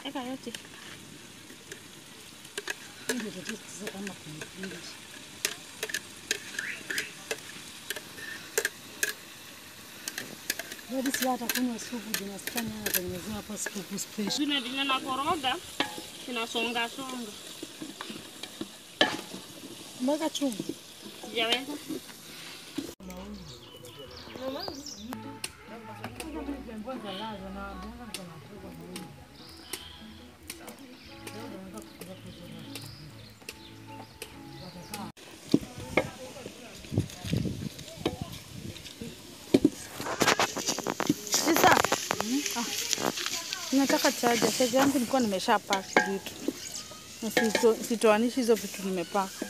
Eka yote. Ndio tatizo kama kunipinda. Ndio sisi hatakunywa supu tunasikia anatengenezwa hapa supu special. Nina koroga. Inasonga songa. Mweka chumvi. Sijaweka. Sasa nataka chaja. Chaja yangu nilikuwa nimeshapack vitu. Na sitoanishi hizo vitu nimepaka.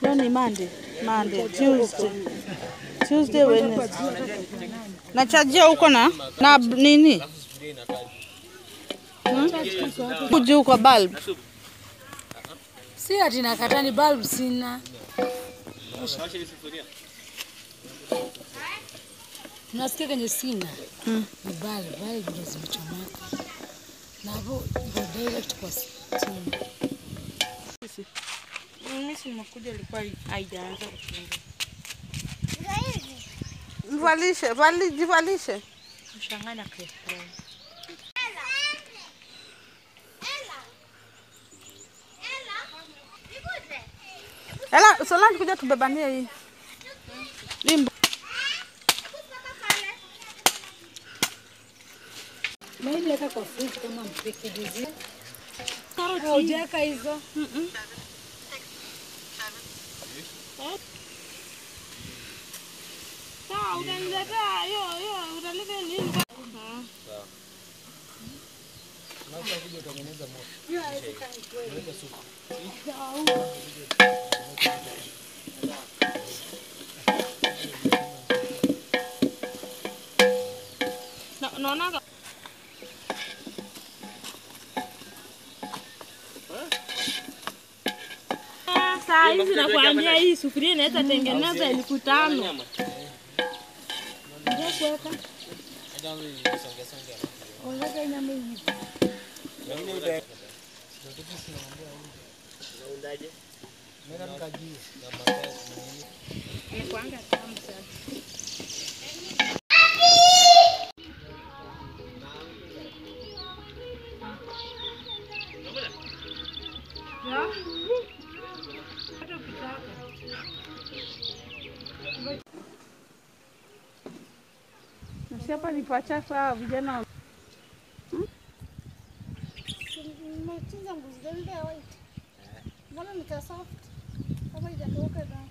Leo ni Monday, Tuesday, Wednesday. Na chajia huko na nini? Kuju kwa bulb. Si ati nakata ni bulb sina. Nasikia kwenye sina. Ni bulb ndio zimechomeka. Na hapo ndio direct kwa simu. Mimi nimekuja ilikuwa haijaanza kufunga. Jivalishe. Mshangana kwa. Ela, Solange kuja tubebanie hii. Limbo. Mimi leka kwa fridge kama mpeke hizi. Karoti. Hujaweka hizo? Sawa, utaniletea utaniletea nini? Sawa. Naomba kuja utengeneza moto. Hiyo haiwezekani kweli. Weka supu. Naona saa hizi nakwambia hii sufuria inaweza tengeneza 5,000. Ndio kuweka. Ndio songa. Ongeza nyama hivi. Ndio ndio. Unaundaje? Mera mkaji na makaa nini? Ni kwanga tamu sana. Hapa ni pachafu vijana. Matiza nguzende white. Mbona ni soft? Kama hajatoka na.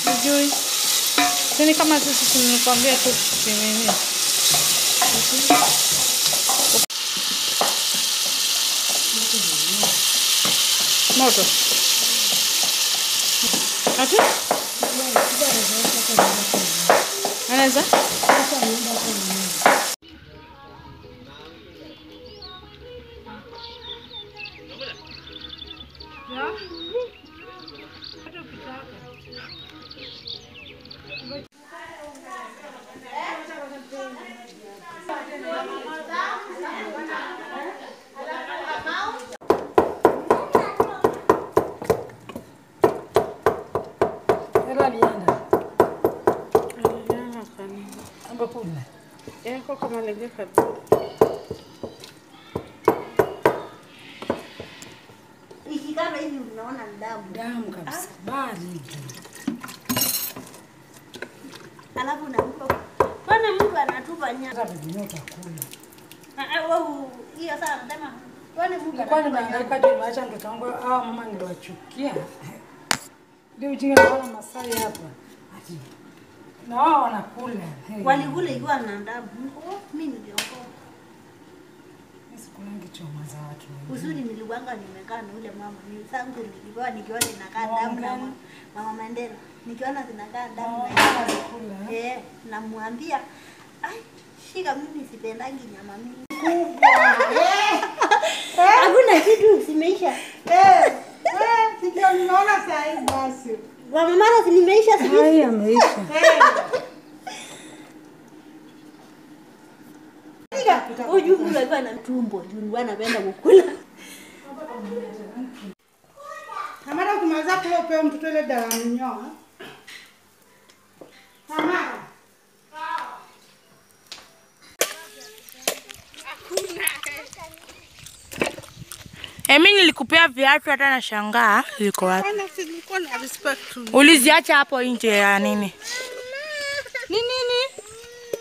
Sijui. Sini kama sisi tunakwambia tu nini. Moto. Ati? Anaweza? Yako kama lenge kabisa. Ikikama hivi unaona damu kabisa. Bali. Alafu unampa. Bwana Mungu anatupa nyama. Sasa vinyota kula. Wewe hiyo saa mtema. Bwana Mungu kwani naangaika tu acha mtoto wangu mama niliwachukia. Ndio ujinga kwa massai hapa. Ati Na wao wanakula. Walikula ikiwa na ndamu. Mimi niliokoa. Sikulangi choma za watu. Uzuri niliwanga nimekaa na ule mama. Nisangu nilikuwa nikiona inakaa damu na mama Mandela. Nikiona zinakaa damu na namwambia, "Ai, shika mimi sipendangi nyama mingi." Hakuna kitu simeisha. Sio ninaona saa hii basi. Mama mara nimeisha sasa. Haya ameisha. Huyu mtu alikuwa na tumbo, ndio anapenda kukula. Kamera kumaliza kula upewe mtoto ile dawa mnyoa. Kamera. Mimi nilikupea viatu hata na shangaa liko wapi? Nilikuwa na respect. Uliziacha hapo nje ya nini? Ni nini?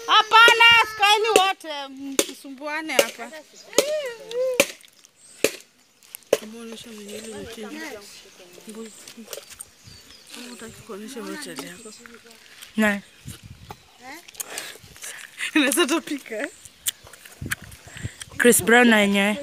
Hapana, skaini wote msisumbuane hapa. Muonesha mwenyewe mchezo. Mbuzi. Unataka kuonesha mchezo yako? Na. Unaweza tupika. Chris Brown na yenyewe.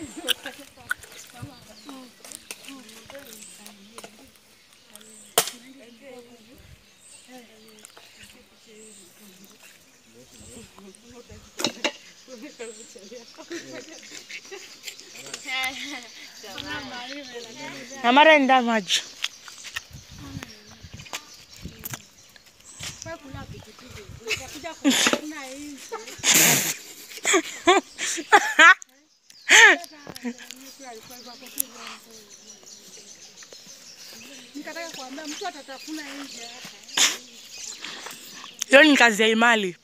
Amara nda maji. Nikataka kuambia mtu atatafuna nje hapa. Hiyo ni kazi ya Imali.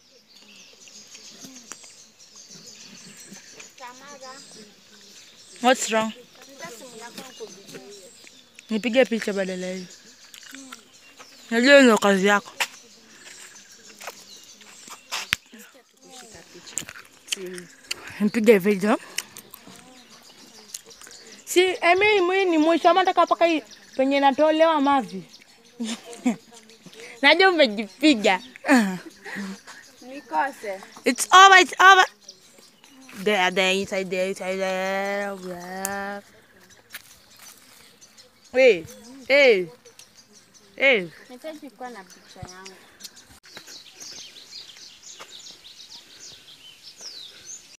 What's wrong? Nipige picha badala hii. Najua ndio kazi yako. Nipige video. Si, mimi ni mwisho ama nataka paka penye natolewa mavi. Najua umejipiga. Nikose. It's over, it's over. There, inside there. Hey. Nitaji kuwa na picha yangu.